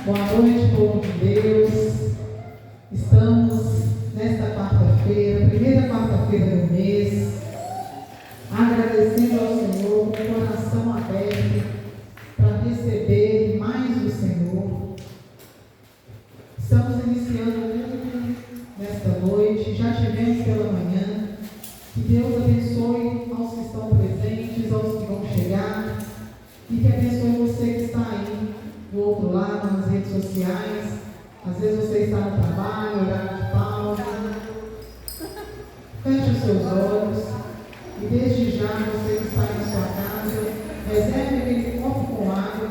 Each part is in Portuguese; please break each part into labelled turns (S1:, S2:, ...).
S1: Boa noite, povo de Deus. Estamos nesta quarta-feira, primeira quarta-feira do mês, agradecendo ao Senhor com o coração aberto para receber mais do Senhor. Estamos iniciando o culto nesta noite, já tivemos pela manhã. Que Deus abençoe aos que estão presentes, aos que vão chegar, e que abençoe você que está aí do outro lado, nas redes sociais. Às vezes você está no trabalho, horário de pausa. Feche os seus olhos e desde já você que está na sua casa, reserve aquele copo com água,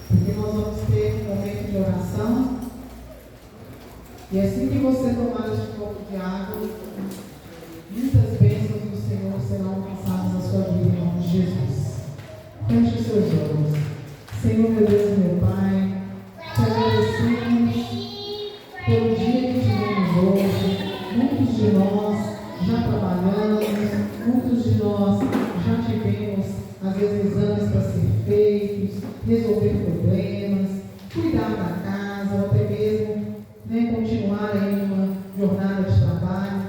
S1: porque nós vamos ter um momento de oração. E assim que você tomar este copo de água, muitas bênçãos do Senhor serão alcançadas na sua vida, em nome de Jesus. Feche os seus olhos. Senhor, meu Deus e meu Pai, te agradecemos pelo dia que tivemos hoje. Muitos de nós já trabalhamos, muitos de nós já tivemos, às vezes, exames para ser feitos, resolver problemas, cuidar da casa, ou até mesmo continuar aí numa jornada de trabalho.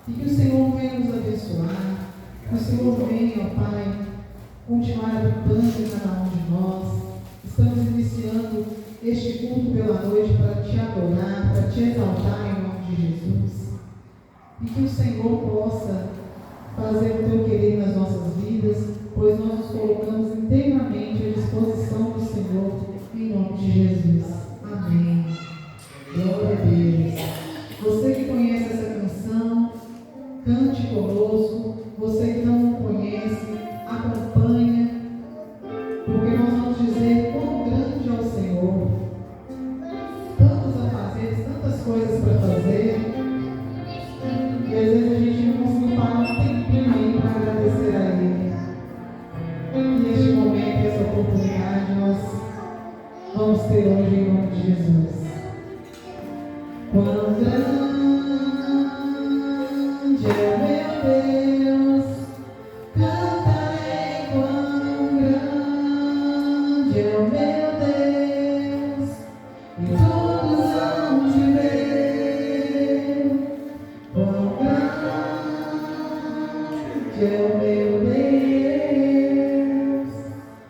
S1: E que o Senhor venha nos abençoar, que o Senhor venha, ó Pai, continuar habitando em cada um de nós. Estamos iniciando este culto pela noite para te adorar, para te exaltar em nome de Jesus. E que o Senhor possa fazer o teu querer nas nossas vidas, pois nós nos colocamos inteiramente à disposição do Senhor, em nome de Jesus. Amém. Glória a Deus. Você que conhece essa canção, cante conosco. Você que não conhece, acompanha, porque nós vamos dizer quão grande é o Senhor. Tantos afazeres, tantas coisas para fazer, e às vezes a gente não consegue parar um tempinho aí para agradecer a Ele. E neste momento, essa oportunidade, nós vamos ter hoje em nome de Jesus. Quão grande é o meu Deus, cantarei quão grande é o meu Deus, e todos hão de ver quão grande é o meu Deus.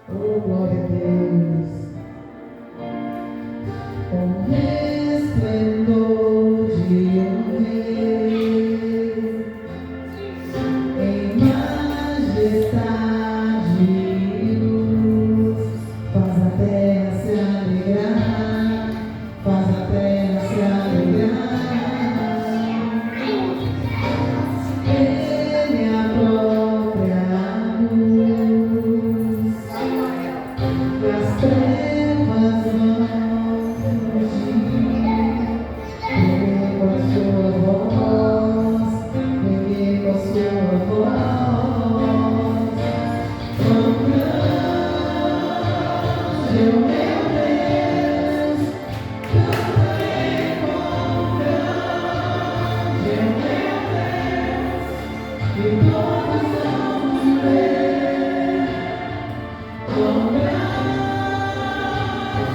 S1: Oh, glória a Deus. Com resplendor de um rei, em majestade e luz, faz a terra se alegrar, faz a terra se alegrar. Ele é a própria luz, e as trevas vão fugir. Venha com a sua voz, venha com a sua voz. Quão grande é o meu Deus, cantarei quão grande é o meu Deus, e todos hão de ver quão grande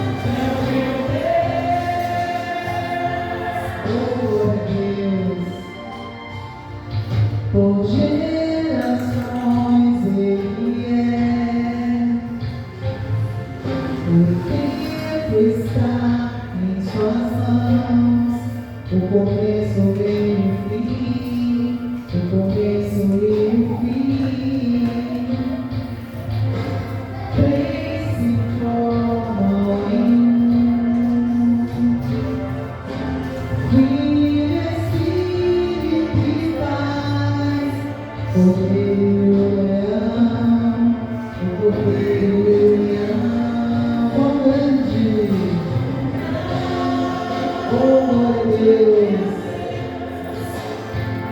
S1: é o meu Deus. Oh, glória a Deus. Por gerações Ele é, o tempo está em suas mãos, o começo e o fim, o começo e o fim. Três se formam em um, Filho, Espírito e Pai, Cordeiro e o Leão, o Cordeiro e o Leão. Quão grande, oh glória a Deus.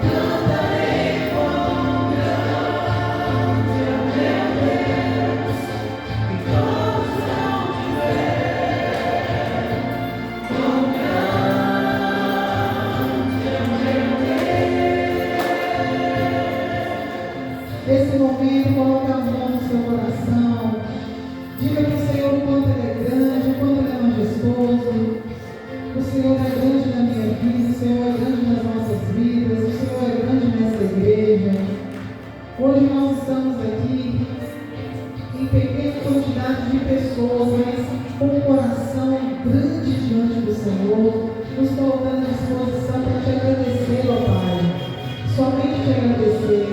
S1: Cantarei quão grande é o meu Deus, e todos hão de ver quão grande é o meu Deus. Esse momento, coloque a mão no seu coração. Diga para o Senhor o quanto Ele é grande, o quanto Ele é majestoso. mas com um coração grande diante do Senhor, nos colocando à disposição para te agradecer, ó Pai. Somente te agradecer,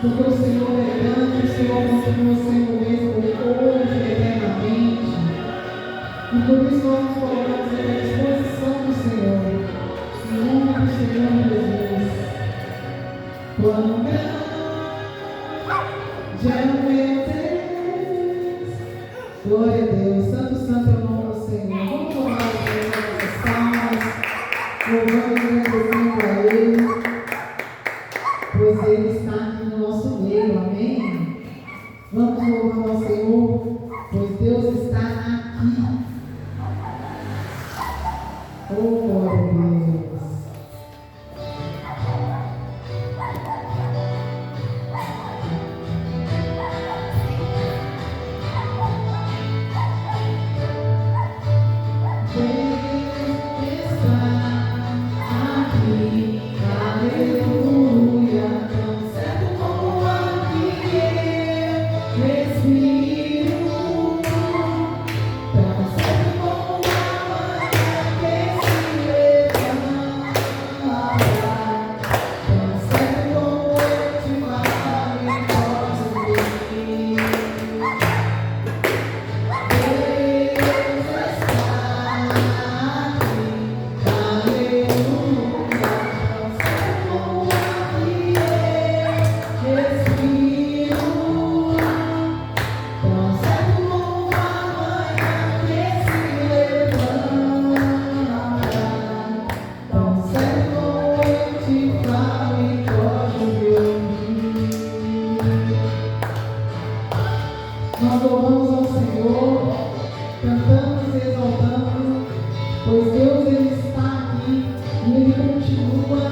S1: porque o Senhor é grande, o Senhor continua sendo o mesmo hoje e eternamente. E por isso nós nos colocamos à disposição do Senhor, em nome do Senhor Jesus. Quão grande é o meu Deus, glória a Deus, santo, santo é o nome do Senhor. Vamos louvar o Senhor nessas palmas, louvando e agradecendo a Ele, pois Ele está aqui no nosso meio, amém? Vamos louvar ao Senhor, pois Deus está aqui. Oh, glória a Deus. Nós louvamos ao Senhor, cantamos e exaltamos, pois Deus Ele está aqui e Ele continua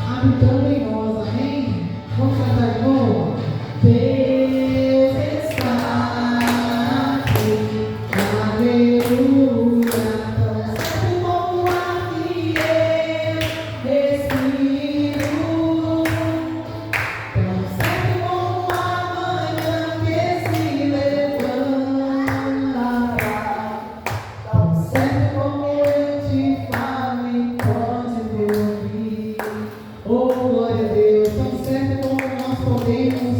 S1: habitando em nós, amém? Vamos cantar de novo? Deus está aqui, aleluia, tão certo como ar que eu respiro, tão certo como a manhã que se levanta, tão certo como eu te falo e pode me ouvir. Oh, glória a Deus, tão certo como nós podemos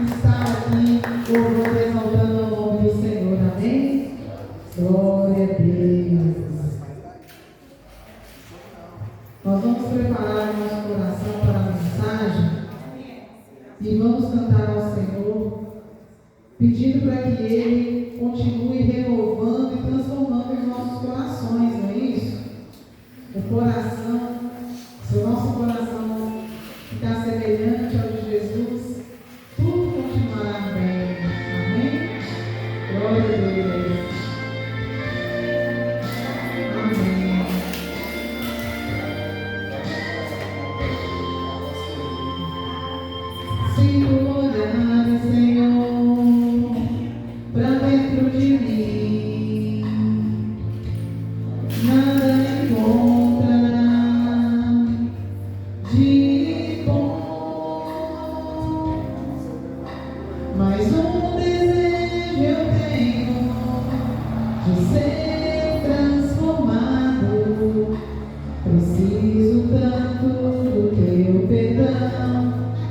S1: estar aqui, louvando e exaltando o nome do Senhor, amém? Glória a Deus. Nós vamos preparar nosso coração para a mensagem e vamos cantar ao Senhor, pedindo para que Ele continue renovando e transformando os nossos corações, não é isso? O coração, se o nosso coração ficar semelhante ao de Jesus, tudo continuará bem, amém? Glória a Deus. Amém. Se tu olhares, Senhor, pra dentro de mim, nada encontrará de bom, mas um desejo eu tenho de ser transformado. Preciso tanto do teu perdão,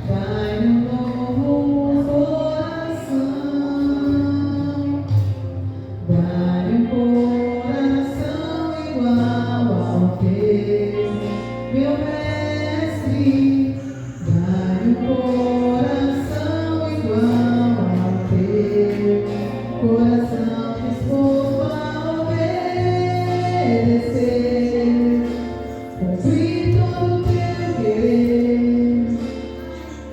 S1: dai-me um novo coração, dai-me um coração igual ao teu, meu mestre, dai-me um coração igual ao teu, coração disposto a obedecer, cumprir todo o teu querer,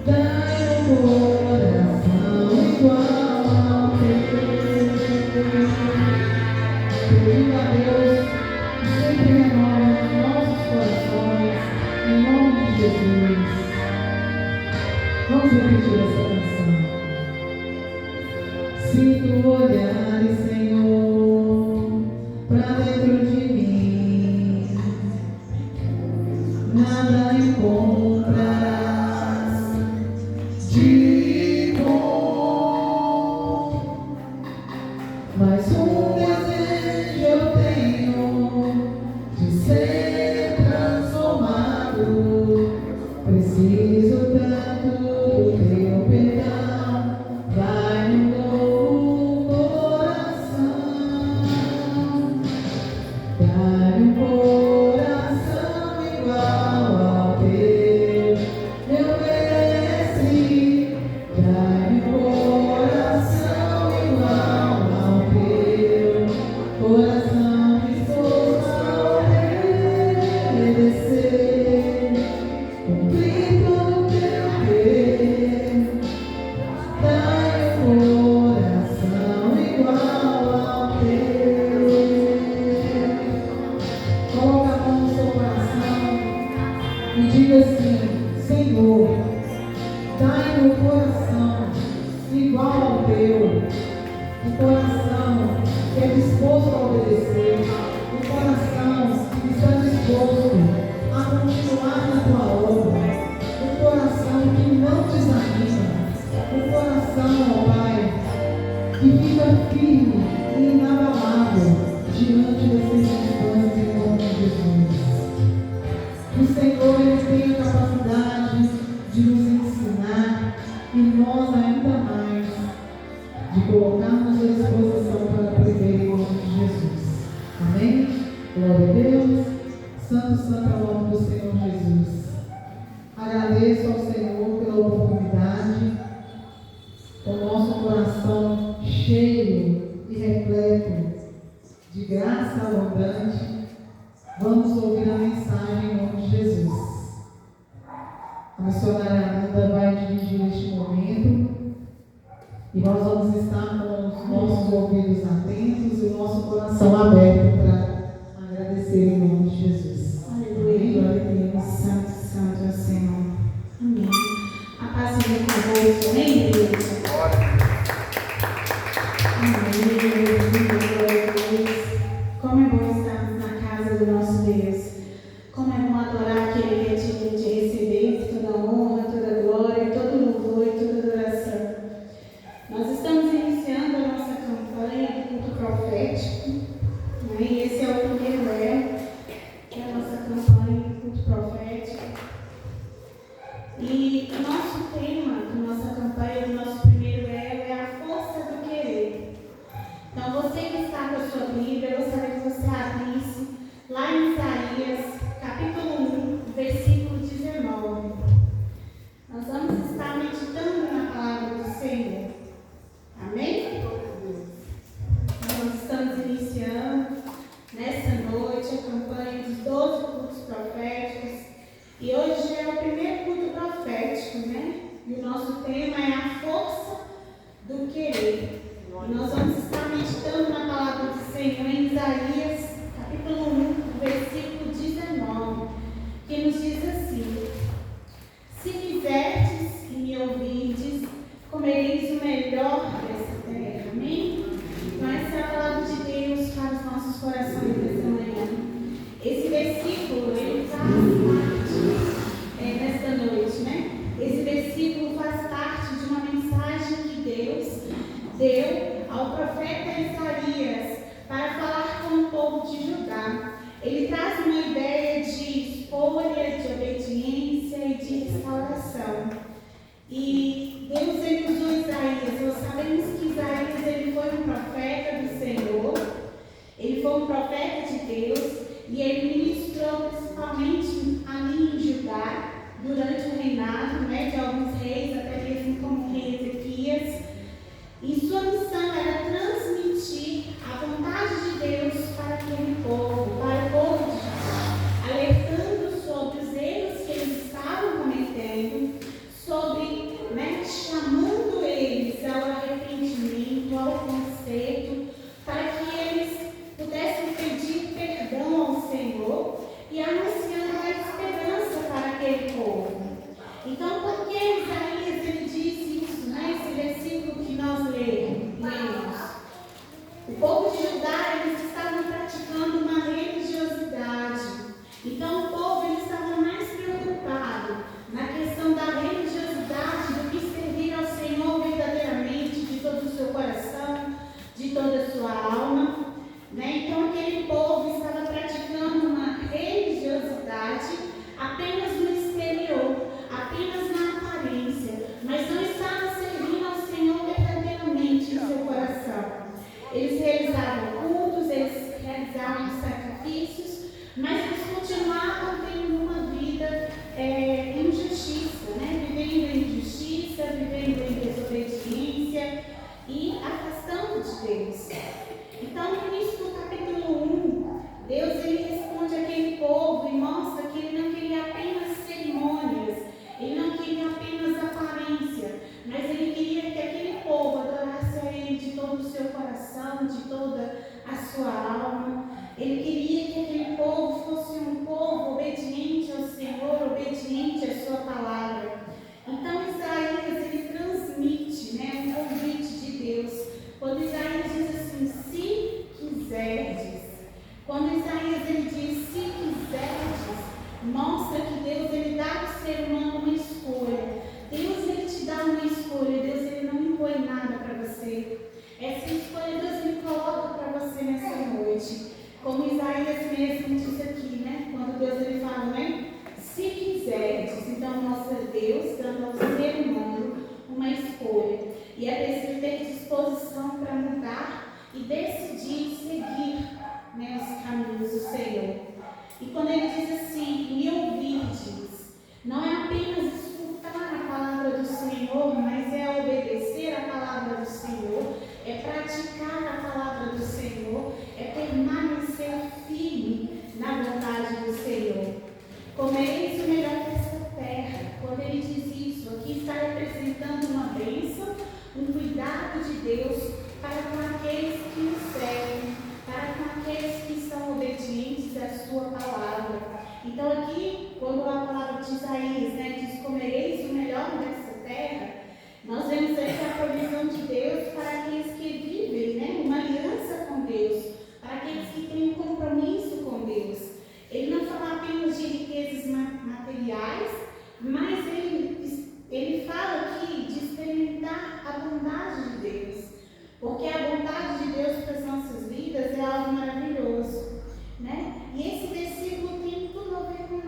S1: dai-me um coração igual ao teu. Pedindo a Deus que sempre renova nossos corações, em nome de Jesus. Vamos repetir essa canção. Se tu olhares, Senhor, pra dentro de mim, nada encontrarás de bom, mas um desejo eu tenho de ser transformado. Preciso tanto do teu perdão. Vai no novo coração. Dá-me um coração igual ao teu, meu mestre. Dá-me um coração igual ao teu, coração disposto a obedecer, cumprir todo o teu querer. Dá-me um coração igual ao teu. Coloca a mão no seu coração e diga assim: Senhor, dai-me um coração igual ao teu, um coração que é disposto a obedecer, um coração que está disposto a continuar na tua obra, um coração que não desanima, um coração, ó Pai, que fica firme e inabalável diante das circunstâncias em nome de Jesus. Que o Senhor Ele tem a capacidade de nos ensinar e nós ainda mais de colocarmos à disposição para aprender em nome de Jesus. Amém? Glória a Deus. Santo, santo é o nome do Senhor Jesus. Agradeço ao Senhor pela oportunidade, com o nosso coração cheio e repleto de graça abundante. Vamos ouvir a mensagem em nome de Jesus. A missionária Amanda vai dirigir este momento e nós vamos estar com os nossos ouvidos atentos e o nosso coração aberto para agradecer em nome de Jesus.
S2: Aleluia, glória a Deus, santo, santo é o Senhor. Amém. A paz seja convosco, amém, igreja? Amém, glória a Deus. Como é bom estarmos na casa do nosso Deus. Como é bom adorar aquele que é digno de receber toda honra, toda glória, todo louvor e toda adoração. Nós estamos iniciando a nossa campanha do culto profético, né? E esse é o primeiro que é a nossa campanha do culto profético. E o nosso tema da nossa campanha, do nosso primeiro é a força do querer. Então, você que está com a sua Bíblia, eu gostaria que você abrisse lá em Isaías, capítulo 1, versículo 19. Nós vamos estar meditando na palavra do Senhor. Amém? Nós estamos iniciando nessa noite a campanha dos 12 cultos proféticos. E hoje já é o primeiro culto profético, né? E o nosso tema é a força do querer. E nós vamos estar meditando na palavra do Senhor em Isaías, capítulo 1, versículo 19, que nos diz assim: Se quiserdes e me ouvirdes, comereis o melhor dessa terra. Amém? Então essa é a palavra de Deus para os nossos corações nessa manhã. Esse versículo, ele faz parte, nesta noite, né? Esse versículo faz parte de uma mensagem que Deus deu ao profeta Isaías para falar com o povo de Judá. Ele traz uma ideia de escolha, de obediência e de restauração. E Deus ele usou Isaías. Nós sabemos que Isaías ele foi um profeta do Senhor, ele foi um profeta de Deus e ele ministrou principalmente ali em Judá durante o reinado, né, de alguns reis, até mesmo como o rei Ezequias. E sua missão era transmitir a vontade de Deus para aquele povo, para o povo de Judá, alertando sobre os erros que eles estavam cometendo, sobre, né, chamando eles ao arrependimento, ao conserto, para que eles pudessem pedir perdão ao Senhor Deus, dando ao ser humano uma escolha. E é preciso ter disposição para mudar e decidir seguir, né, os caminhos do Senhor. E quando ele diz assim, me ouvirdes, não é apenas escutar a palavra do Senhor, mas é obedecer a palavra do Senhor, é praticar a palavra do Senhor, é permanecer firme na vontade do Senhor. Comereis o melhor dessa terra. Quando ele diz isso, aqui está representando uma bênção, um cuidado de Deus para com aqueles que o servem, para com aqueles que são obedientes à sua palavra. Então aqui, quando a palavra de Isaías, né, diz, comereis o melhor dessa terra, nós vemos aqui a provisão de Deus para aqueles que vivem, né, uma aliança com Deus, para aqueles que têm um compromisso com Deus. Ele não fala apenas de riquezas materiais, mas ele fala aqui de experimentar a bondade de Deus. Porque a bondade de Deus para as nossas vidas é algo maravilhoso, né? E esse versículo tem tudo a ver com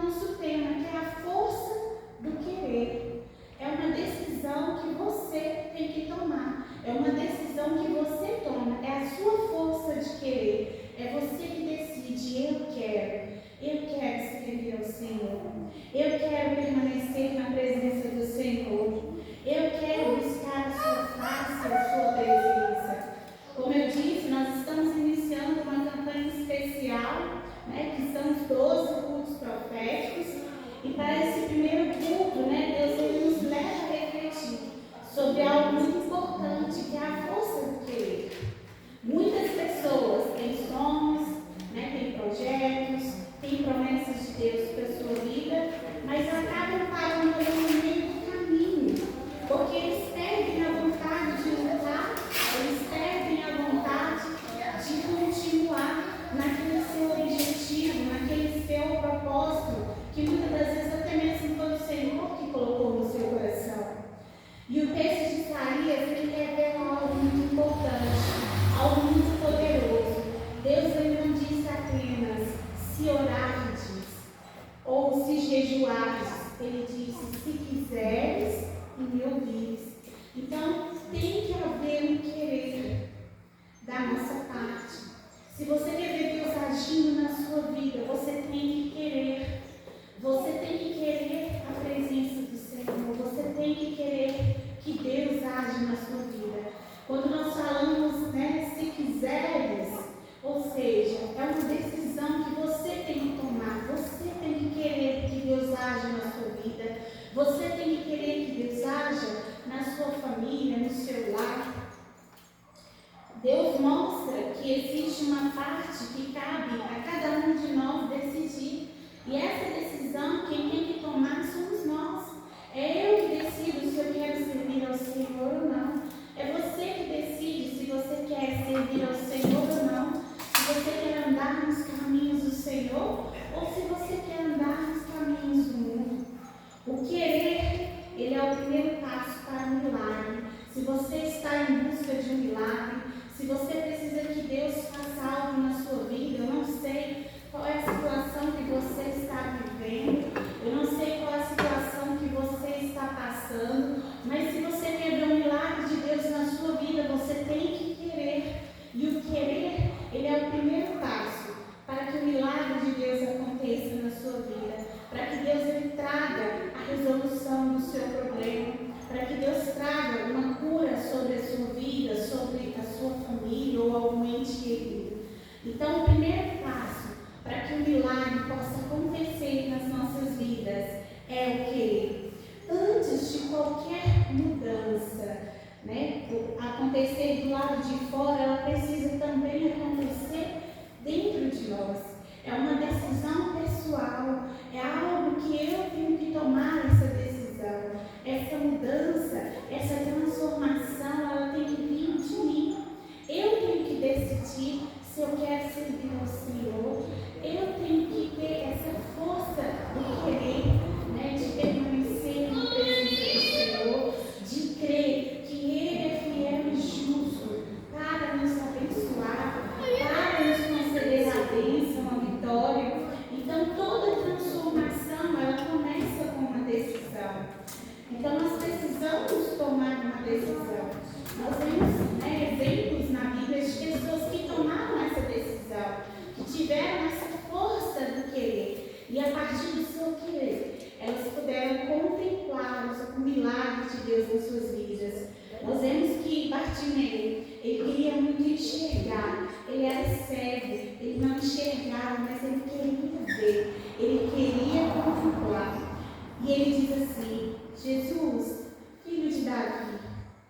S2: E ele diz assim: Jesus, filho de Davi,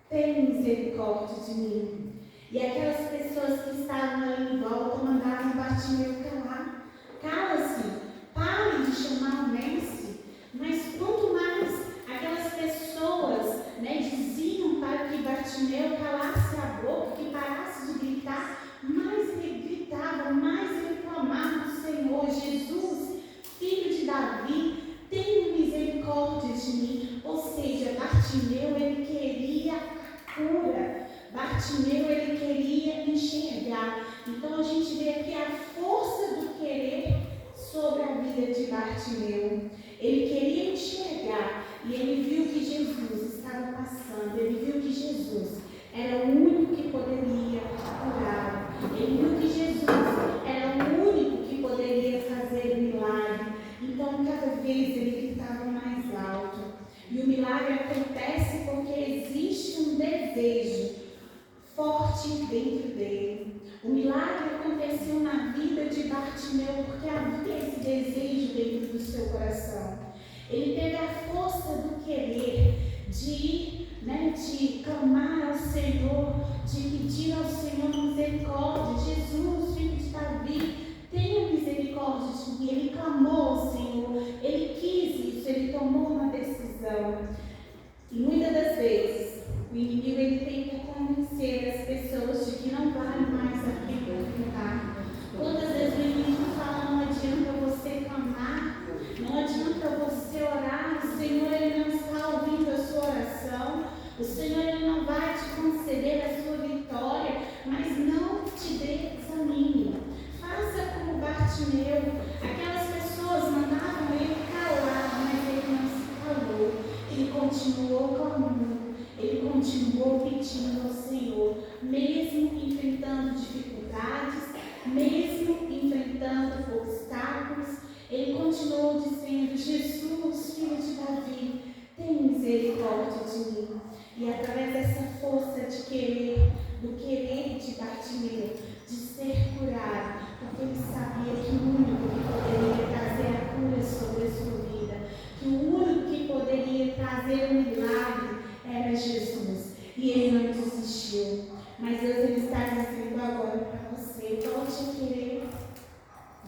S2: tem misericórdia de mim. E aquelas pessoas que estavam ali em volta mandaram Bartimeu calar. Cala-se, pare de chamar o mestre. Mas quanto mais aquelas pessoas, diziam para que Bartimeu calasse a boca, que parasse de gritar, mais ele gritava, mais ele clamava do Senhor: Jesus, filho de Davi, tenha misericórdia de mim. Ou seja, Bartimeu, ele queria a cura. Bartimeu, ele queria enxergar. Então a gente vê aqui a força do querer sobre a vida de Bartimeu. Ele queria enxergar e ele viu que Jesus estava passando. Ele viu que Jesus era o único que poderia curar. Ele viu que Jesus era o único que poderia fazer milagre. Então cada vez ele gritava mais alto. E o milagre acontece porque existe um desejo forte dentro dele. O milagre aconteceu na vida de Bartimeu porque havia esse desejo dentro do seu coração. Ele teve a força do querer de ir, de clamar ao Senhor, de pedir ao Senhor misericórdia. Jesus, filho de Davi, tenha misericórdia de mim. Ele clamou ao Senhor, ele quis isso, ele tomou uma decisão. E muitas das vezes o inimigo ele tenta convencer as pessoas de que não vale mais a pena tentar. Quantas vezes o inimigo fala: não adianta você clamar, não adianta você orar, o Senhor ele não está ouvindo a sua oração, o Senhor ele não vai te conceder a sua vitória. Mas não te desanime, faça como Bartimeu. Aquelas pessoas mandavam ele calar, mas ele não se calou, ele continuou clamando. Ele continuou pedindo ao Senhor, mesmo enfrentando dificuldades, mesmo enfrentando obstáculos. Ele continuou dizendo: Jesus, filho de Davi, tem misericórdia de mim. E através dessa força de querer, do querer de Bartimeu, de ser curado, porque ele sabia que o único que poderia trazer a cura sobre a sua vida, que o único que poderia trazer um milagre era Jesus, e ele não desistiu. Mas Deus ele está dizendo agora para você: volte a querer,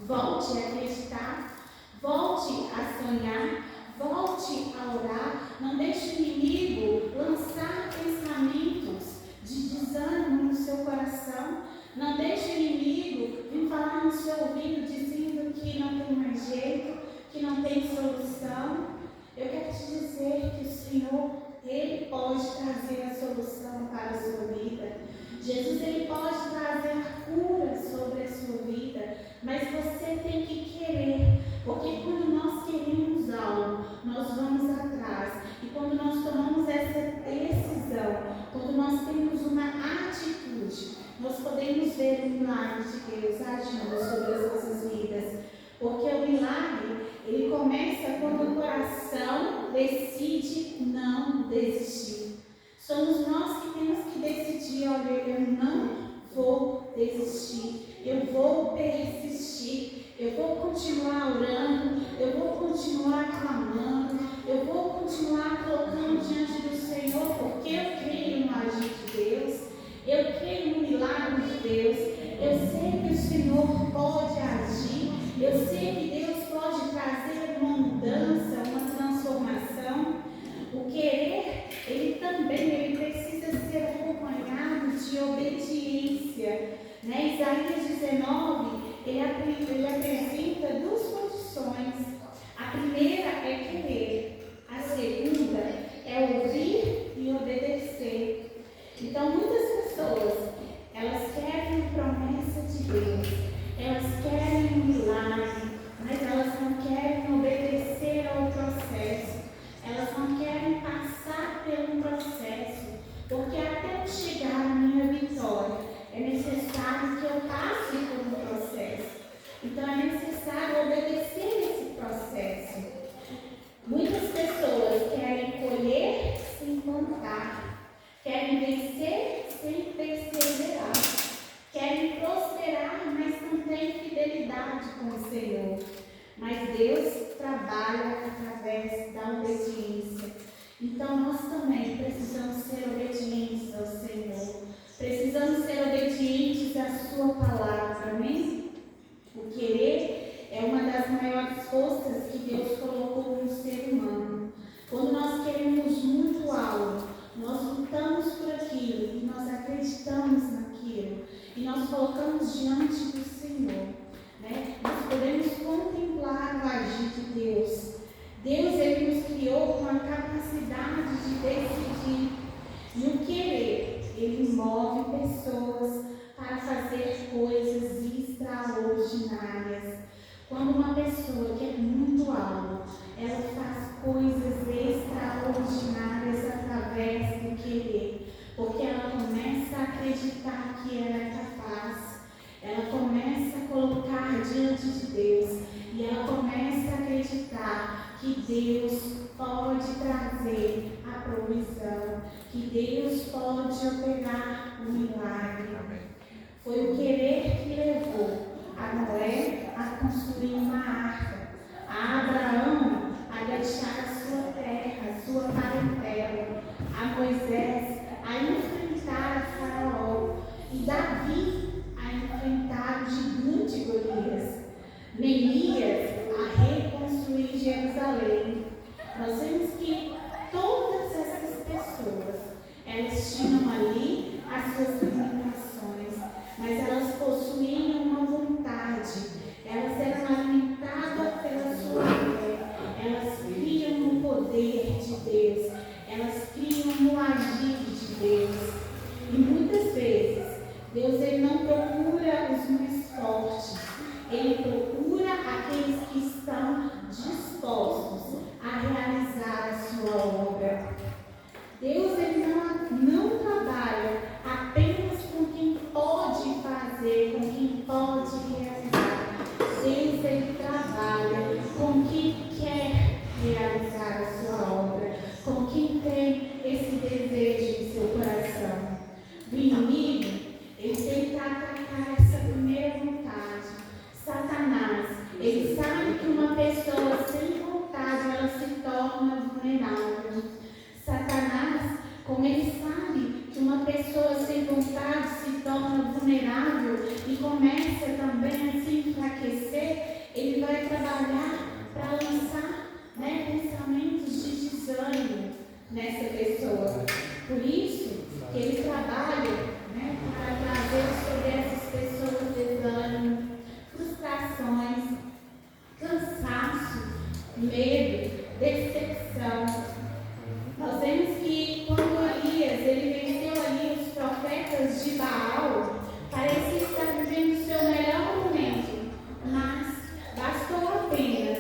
S2: volte a acreditar, volte a sonhar, volte a orar. Não deixe o inimigo lançar pensamentos de desânimo no seu coração. Não deixe o inimigo vir falar no seu ouvido dizendo que não tem mais jeito, que não tem solução. Eu quero te dizer que o Senhor ele pode trazer a solução para a sua vida. Jesus ele pode trazer a cura sobre a sua vida, mas você tem que querer, porque quando nós queremos algo, nós vamos atrás. E quando nós tomamos essa decisão, quando nós temos uma atitude, nós podemos ver o milagre de Deus agindo sobre as nossas vidas. Porque o milagre, ele começa quando o coração decide não desistir. Somos nós que temos que decidir: olha, eu não vou desistir, eu vou persistir, eu vou continuar orando, eu vou continuar clamando, eu vou continuar colocando diante do Senhor, porque eu creio no agir de Deus, eu creio no milagre de Deus, eu sei que o Senhor pode agir, eu sei que Deus pode trazer uma mudança, uma transformação. O querer, ele precisa ser acompanhado de obediência. Isaías 19, ele apresenta duas condições. A primeira é querer, a segunda é ouvir e obedecer. Então, muitas pessoas, elas querem a promessa de Deus, elas querem um milagre, mas elas não querem obedecer ao processo. Elas não querem passar pelo processo, porque até eu chegar à minha vitória, é necessário que eu passe por um processo. Então é necessário obedecer esse processo. Muitas pessoas querem colher sem plantar, querem vencer sem perseverar, querem prosperar, mas não têm fidelidade com o Senhor. Mas Deus trabalha através da obediência. Então nós também precisamos ser obedientes ao Senhor. Precisamos ser obedientes à sua palavra, amém? O querer é uma das maiores forças que Deus colocou no ser humano. Quando nós queremos muito algo, nós lutamos por aquilo e nós acreditamos naquilo e nós colocamos diante do Senhor, né? Nós podemos contemplar o agir de Deus. Deus, Ele nos criou com a capacidade de decidir. E o querer, Ele move pessoas para fazer coisas extraordinárias. Quando uma pessoa quer muito algo, ela faz coisas extraordinárias através do querer, porque ela começa a acreditar que ela é capaz, ela começa a colocar diante de Deus e ela começa a acreditar que Deus pode trazer a provisão, que Deus pode operar o milagre. Foi o querer que levou a Noé a construir uma arca, a Abraão a deixar a sua terra, a sua parentela, a Moisés a enfrentar a Faraó e Davi a enfrentar o gigante Golias, Neemias a reconstruir Jerusalém. Nós vemos que todas essas pessoas, elas tinham ali as suas limitações, mas elas possuíam uma vontade, elas eram alimentadas pela sua fé, elas criam no poder de Deus, elas criam no agir de Deus. E muitas vezes, Deus ele não procura os mais fortes, Ele procura aqueles que estão dispostos a realizar a sua obra. Deus ele não trabalha apenas com quem pode fazer, com quem pode realizar. Deus ele trabalha com quem quer realizar a sua obra, com quem tem esse desejo em seu coração. O inimigo, ele tenta atacar essa primeira vontade. Satanás, ele sabe que uma pessoa sem vontade, ela se torna vulnerável. Satanás, como ele sabe que uma pessoa sem vontade se torna vulnerável e começa também a se enfraquecer, ele vai trabalhar para lançar, pensamentos de desânimo nessa pessoa. Por isso que ele trabalha para trazer sobre essas pessoas desânimo, frustrações, cansaço, medo, decepção. Nós vemos que quando Elias ele venceu ali os profetas de Baal, parecia estar vivendo o seu melhor momento, mas bastou apenas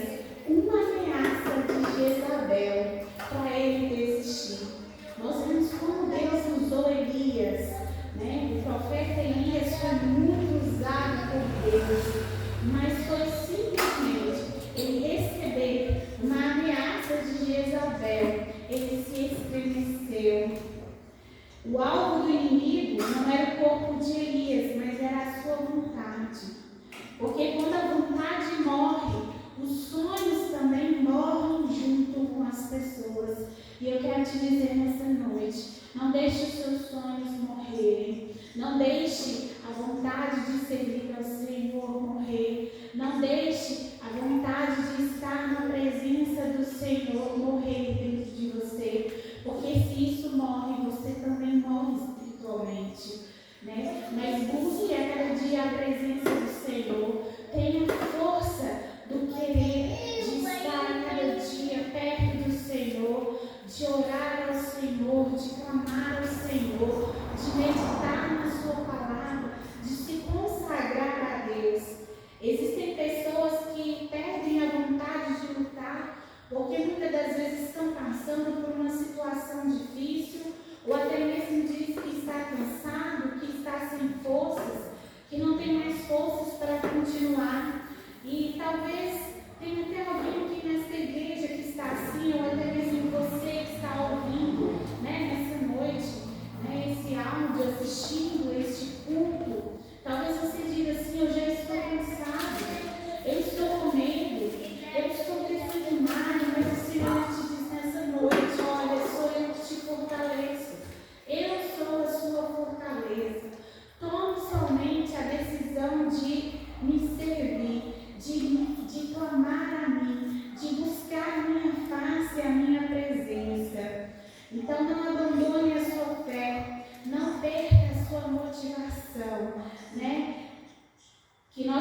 S2: uma ameaça de Jezabel para ele desistir. Nós vemos como Deus usou Elias, o profeta Elias foi muito usado por Deus, mas foi simplesmente ele receber uma ameaça de Jezabel, ele se estremeceu. O alvo do inimigo não era o corpo de Elias, mas era a sua vontade. Porque quando a vontade morre, os sonhos também morrem junto com as pessoas. E eu quero te dizer nessa noite, não deixe os seus sonhos morrerem. Não deixe a vontade de servir ao Senhor morrer. Não deixe a vontade de estar na presença do Senhor morrer dentro de você. Porque se isso morre, você também morre espiritualmente. Mas busque a cada dia a presença do Senhor. Tenha força do querer de estar a cada dia perto do Senhor, de orar ao Senhor, de clamar ao Senhor, de meditar na sua palavra, de se consagrar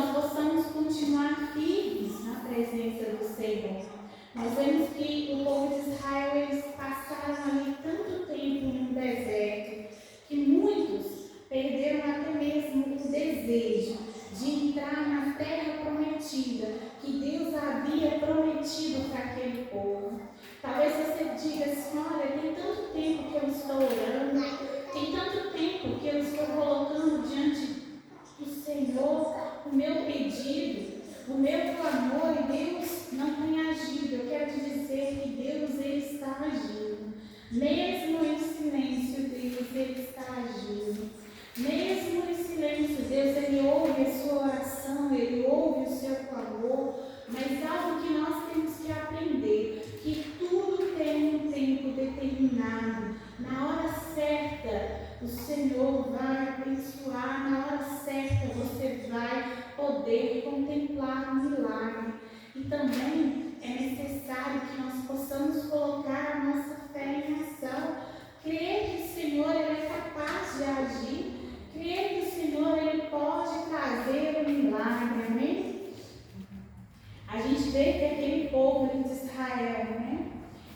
S2: nós possamos continuar firmes na presença do Senhor. Nós vemos que o povo de Israel, eles passaram ali tanto tempo no deserto, que muitos perderam até mesmo o desejo de entrar na terra prometida, que Deus havia prometido para aquele povo. Talvez você diga assim: olha, tem tanto tempo que eu estou orando, tem tanto tempo que eu estou colocando diante do Senhor o meu pedido, o meu clamor, e Deus não tem agido. Eu quero te dizer que Deus, Ele está agindo. Mesmo em silêncio, Deus, Ele está agindo. Mesmo em silêncio, Deus, Ele ouve a sua oração, Ele ouve o seu clamor. Mas algo que nós temos que aprender, que tudo tem um tempo determinado. Na hora certa, o Senhor vai abençoar. Na hora certa, você vai poder contemplar um milagre. E também é necessário que nós possamos colocar a nossa fé em ação. Crer que o Senhor, Ele é capaz de agir. Crer que o Senhor, Ele pode trazer um milagre. Amém? A gente vê que aquele povo ali de Israel, né?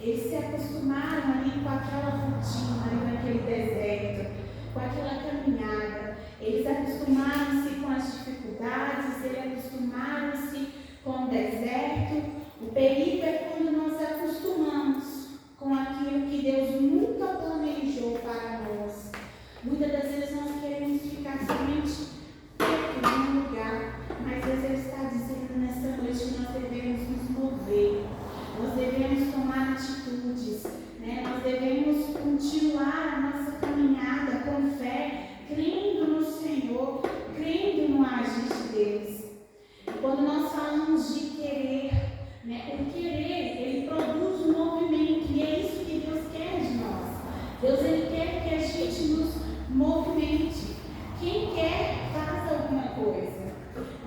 S2: Eles se acostumaram ali com aquela rotina, ali naquele deserto, com aquela caminhada. Eles acostumaram-se com as dificuldades, eles acostumaram-se com o deserto. O perigo é quando nós acostumamos com aquilo que Deus nunca planejou para nós. Muitas das vezes nós queremos ficar somente perto de um lugar, mas Deus, Ele está dizendo nessa noite que nós devemos nos mover, nós devemos tomar atitudes, né? Nós devemos continuar a nossa caminhada com fé, crendo no Senhor, crendo no agir de Deus. E quando nós falamos de querer, né? O querer, ele produz um movimento, e é isso que Deus quer de nós. Deus, Ele quer que a gente nos movimente. Quem quer, faz alguma coisa.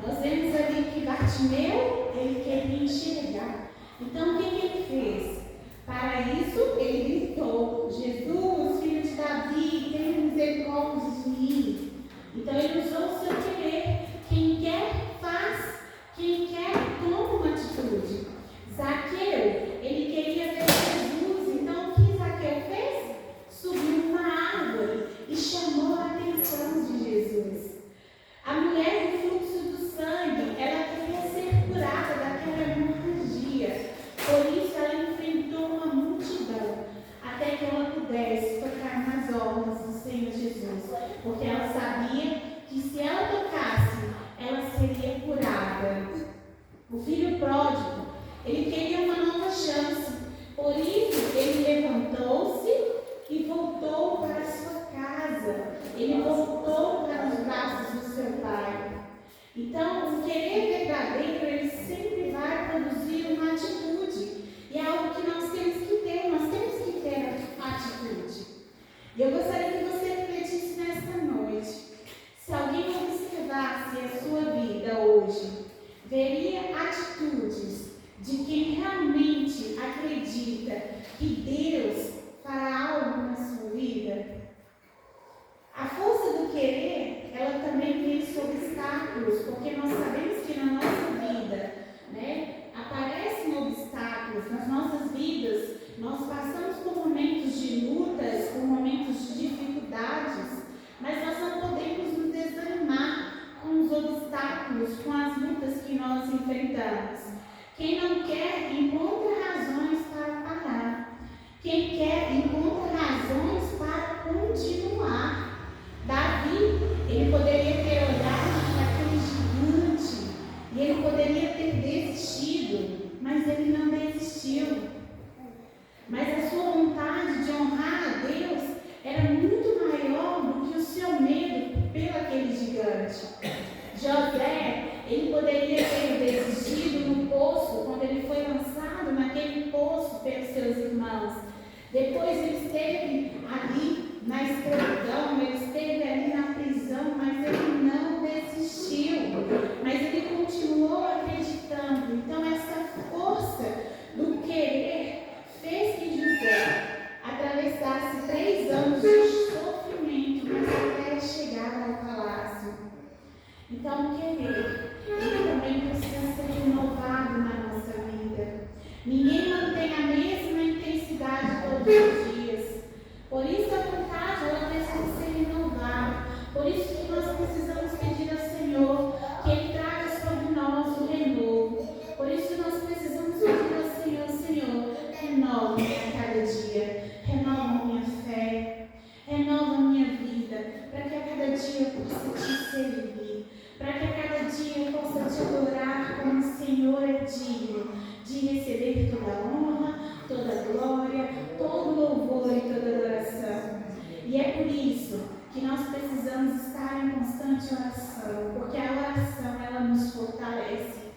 S2: Nós vemos ali que Bartimeu, ele queria enxergar. Então, o que ele fez? Para isso, ele gritou: Jesus, filho de Davi, tenha misericórdia de mim. Então, ele usou o seu querer. Quem quer, faz. Quem quer, toma uma atitude. Zaqueu, ele queria ver Jesus. Então, o que Zaqueu fez? Subiu uma árvore e chamou a atenção de Jesus. A mulher do fluxo do sangue, ela queria ser curada daquela hemorragia. Por isso, ela enfrentou uma multidão até que ela pudesse tocar nas orlas do Senhor Jesus. Porque ela sabia que se ela tocasse, ela seria curada. O filho pródigo, ele queria uma nova chance. Por isso, ele levantou-se e voltou para sua casa. Ele voltou para os braços do seu pai. Então, o querer verdadeiro, ele sempre vai produzir uma atitude. E é algo que nós temos que ter. Nós temos que ter atitude. E eu gostaria que você refletisse nesta noite. Se alguém observasse a sua vida hoje, veria atitudes de quem realmente acredita que Deus fará algo na sua vida. A força do querer, ela também vence obstáculos, porque nós sabemos que na nossa vida, né, aparecem obstáculos nas nossas vidas. Nós passamos por momentos de lutas, por momentos de dificuldades, mas nós não podemos nos desanimar com os obstáculos, com as lutas que nós enfrentamos. Quem não quer, encontra razões para parar. Quem quer, encontra razões para continuar. Davi, ele poderia ter olhado para aquele gigante e ele poderia ter desistido, mas ele não desistiu. Mas a sua vontade de honrar a Deus era muito maior do que o seu medo pelo aquele gigante. José, ele poderia ter desistido no poço, quando ele foi lançado naquele poço pelos seus irmãos. Depois ele esteve ali na escravidão, ele esteve ali na prisão, mas ele não desistiu. Mas ele continuou acreditando. Então essa força do querer fez que José atravessasse 3 anos de sofrimento, mas até chegar ao palácio. Então, querer de receber toda a honra, toda a glória, todo louvor e toda adoração. E é por isso que nós precisamos estar em constante oração, porque a oração, ela nos fortalece.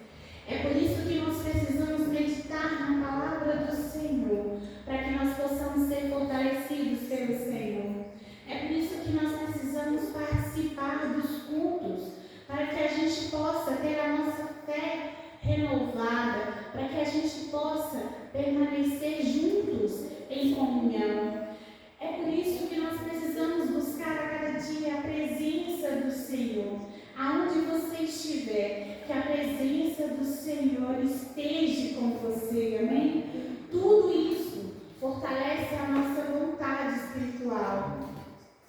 S2: É por isso que nós precisamos meditar na palavra do Senhor, para que nós possamos ser fortalecidos pelo Senhor. É por isso que nós precisamos participar dos cultos, para que a gente possa ter a nossa fé renovada, para que a gente possa permanecer juntos em comunhão. É por isso que nós precisamos buscar a cada dia a presença do Senhor. Aonde você estiver, que a presença do Senhor esteja com você, amém? Tudo isso fortalece a nossa vontade espiritual.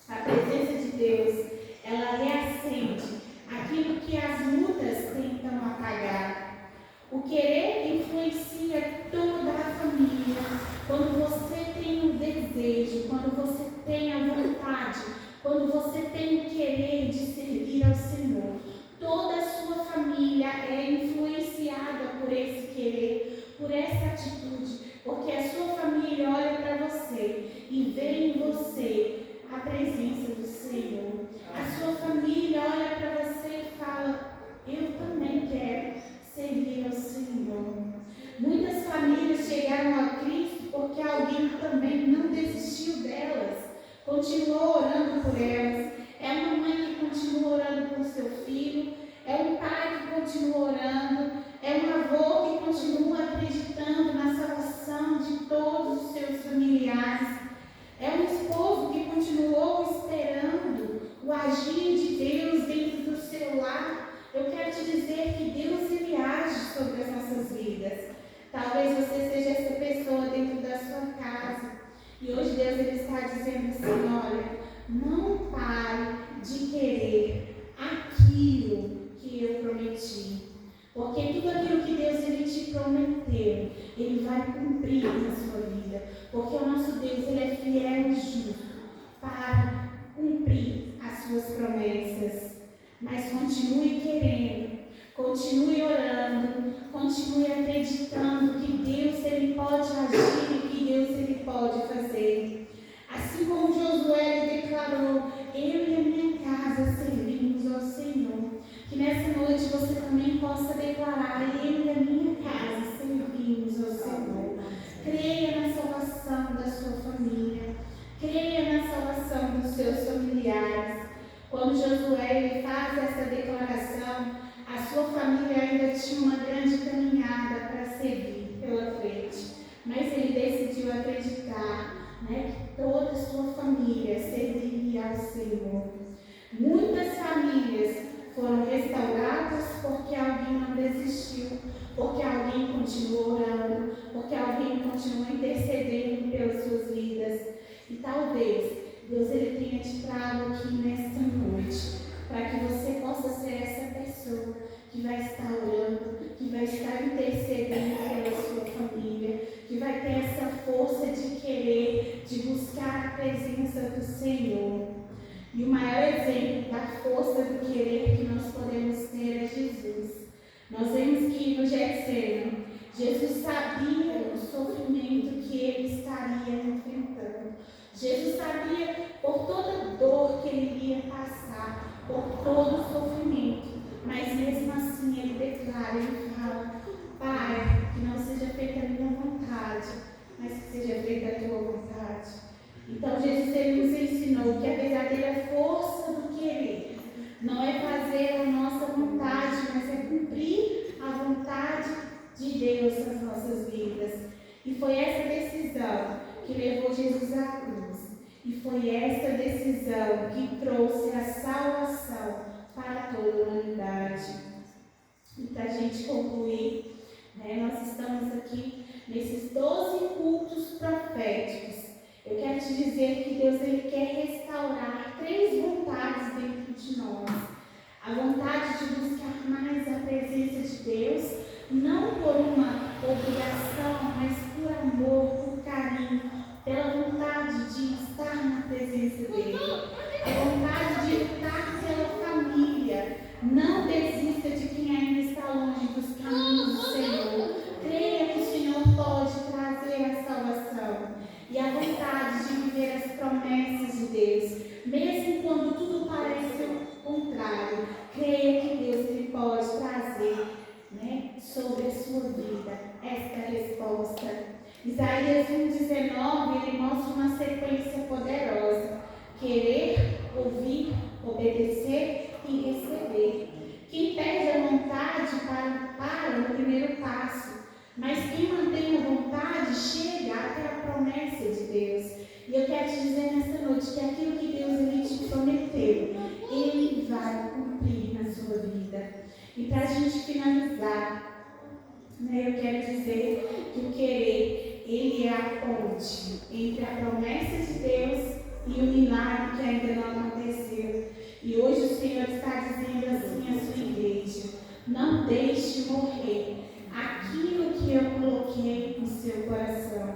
S2: A presença de Deus, ela reacende aquilo que as lutas tentam apagar. O querer influencia toda a família. Quando você tem um desejo, quando você tem a vontade, quando você tem o querer de servir ao Senhor, toda a sua família é influenciada por esse querer, por essa atitude, porque a sua família olha para você e vê em você a presença do Senhor. A sua família olha para você e fala: eu também quero servir ao Senhor. Muitas famílias chegaram a Cristo porque alguém também não desistiu delas, continuou orando por elas. É uma mãe que continua orando por seu filho, é um pai que continua orando, é um avô que continua acreditando na salvação de todos os seus familiares, é um esposo que continuou esperando o agir de Deus dentro do seu lar. Eu quero te dizer que Deus, ele age sobre as nossas vidas. Talvez você seja essa pessoa dentro da sua casa. E hoje Deus, ele está dizendo assim: olha, não pare de querer aquilo que eu prometi. Porque tudo aquilo que Deus, ele te prometeu, ele vai cumprir na sua vida. Porque o nosso Deus, ele é fiel e justo para cumprir as suas promessas. Mas continue querendo, continue orando, continue acreditando que Deus, ele pode agir e que Deus, ele pode fazer. Assim como Josué declarou: eu e a minha casa servimos ao Senhor. Que nessa noite você também possa declarar: eu e a minha casa servimos ao Senhor. Creia na salvação da sua família, creia na salvação dos seus familiares. Quando Josué, ele faz essa declaração, a sua família ainda tinha uma grande caminhada para seguir pela frente. Mas ele decidiu acreditar, que toda a sua família serviria ao Senhor. Muitas famílias foram restauradas porque alguém não desistiu, porque alguém continuou orando, porque alguém continuou intercedendo pelas suas vidas. E talvez Deus, ele tenha te trago aqui nesta noite, para que você possa ser essa pessoa que vai estar orando, que vai estar intercedendo pela sua família, que vai ter essa força de querer, de buscar a presença do Senhor. E o maior exemplo da força do querer que nós podemos ter é Jesus. Nós vemos que no Getsemane, Jesus sabia o sofrimento que ele estaria enfrentando. Jesus sabia por toda a dor que ele iria passar, por todo o sofrimento. Mas mesmo assim ele declara, ele fala: Pai, que não seja feita a minha vontade, mas que seja feita a tua vontade. Então Jesus, ele nos ensinou que a verdadeira força do querer não é fazer a nossa vontade, mas é cumprir a vontade de Deus nas nossas vidas. E foi essa decisão que levou Jesus à cruz. E foi essa decisão que trouxe a salvação para toda a humanidade. E para a gente concluir, nós estamos aqui nesses 12 cultos proféticos. Eu quero te dizer que Deus, ele quer restaurar 3 vontades dentro de nós. A vontade de buscar mais a presença de Deus, não por uma obrigação, mas por amor, por carinho, pela vontade de estar na presença dele. A vontade de lutar pela família. Não desista de quem ainda está longe dos caminhos do Senhor. Creia que sobre a sua vida. Esta é a resposta. Isaías 1,19, ele mostra uma sequência poderosa. Querer, ouvir, obedecer e receber. Quem perde a vontade para no primeiro passo, mas quem mantém a vontade chega até a promessa de Deus. E eu quero te dizer nesta noite que aquilo que Deus ele te prometeu, Ele vai cumprir na sua vida. E para a gente finalizar, eu quero dizer que o querer, ele é a ponte entre a promessa de Deus e o milagre que ainda não aconteceu. E hoje o Senhor está dizendo assim à sua igreja: não deixe morrer aquilo que eu coloquei no seu coração.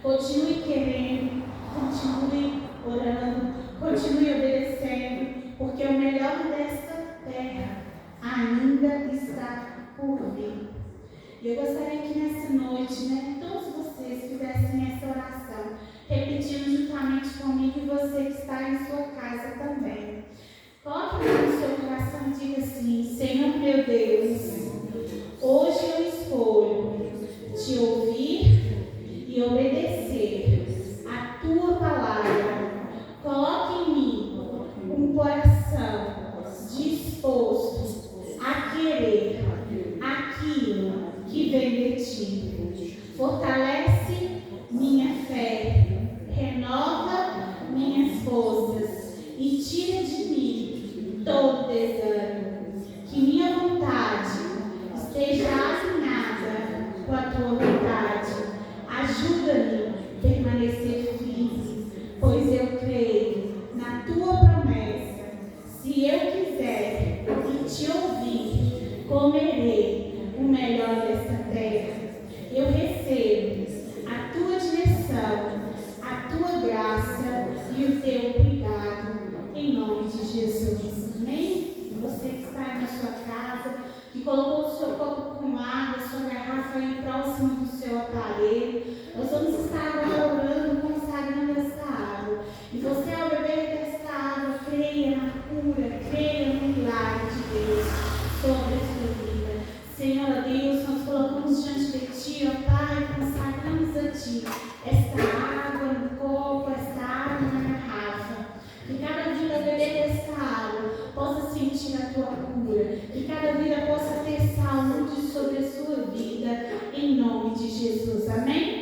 S2: Continue querendo, continue orando, continue obedecendo, porque o melhor desta terra ainda está por vir. E eu gostaria que nessa noite, todos vocês fizessem essa oração, repetindo juntamente comigo, e você que está em sua casa também. Coloque no seu coração e diga assim: Senhor meu Deus, hoje eu escolho te ouvir e obedecer a tua palavra. Coloque em mim um coração disposto a querer aquilo que vem de ti. Fortalece minha fé, renova minhas forças e tira de mim todo desânimo. Que minha vontade esteja alinhada com a tua vontade. Ajuda-me a permanecer firme, pois eu creio na tua promessa. Se eu quiser e te ouvir, comerei o melhor desta terra. Eu recebo a tua direção, a tua graça e o teu cuidado, em nome de Jesus. Amém? Você que está na sua casa, que colocou o seu copo com água, sua garrafa aí próximo do seu aparelho, nós vamos estar agora orando, consagrando essa água. E você, ao beber desta água, creia na cura, creia no milagre de Deus sobre a sua vida. Senhor Deus, nós colocamos diante de Ti, ó Pai, consagramos a Ti esta água no copo, esta água na garrafa. Que cada vida beber desta água possa sentir a Tua cura. Que cada vida possa ter saúde sobre a sua vida, em nome de Jesus. Amém?